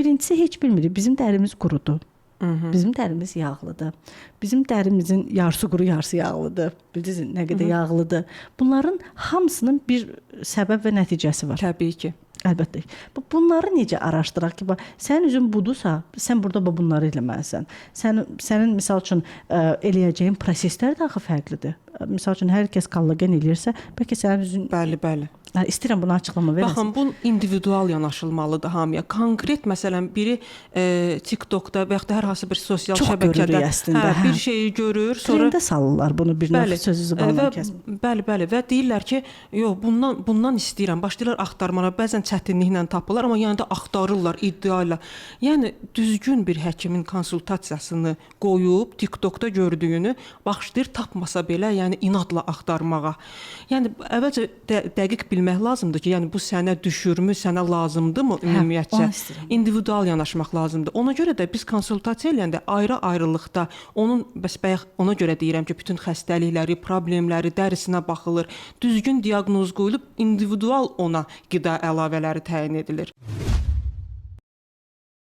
birincisi heç bilmirik. Bizim dərimiz qurudur. Bizim dərimiz yağlıdır. Bizim dərimizin yarısı quru, yarısı yağlıdır. Bildiniz nə qədər yağlıdır. Bunların hamısının bir səbəb və nəticəsi var. Təbii ki. Əlbəttə. Bunları necə araşdıraq ki, sənin üzün budursa, sən burada bunları eləməlisən. Sənin misal üçün eləyəcəyin proseslər də axı fərqlidir. Misal üçün hər kəs kollagen eləyirsə, bəlkə sənin üzün Bəli. İstəyirəm bunu açıqlama verəsən. Baxın, bu individual yanaşılmalıdır hamıya. Konkret məsələn biri TikTokda və ya da hər hansı bir sosial şəbəkədə bir şeyi görür, sonra trendə salırlar bunu bir nəfər sözü zubandan kəsmir. Bəli və deyirlər ki, yox, bundan istəyirəm. Başlayırlar axtarmağa. Bəzən çətinliklə tapırlar, amma yəni də axtarırlar iddia ilə. Yəni düzgün bir həkimin konsultasiyasını qoyub TikTokda gördüyünü başlayır tapmasa belə, yəni inadla axtarmağa. Yəni əvvəlcə dəqiq bilmək lazımdır ki, yəni bu sənə düşürmü, sənə lazımdırmı ümumiyyətcə? İndividual yanaşmaq lazımdır. Ona görə də biz konsultasiya eləyəndə ayrı-ayrılıqda ona görə deyirəm ki, bütün xəstəlikləri, problemləri, dərisinə baxılır. Düzgün diaqnoz qoyulub individual ona qida əlavələri təyin edilir.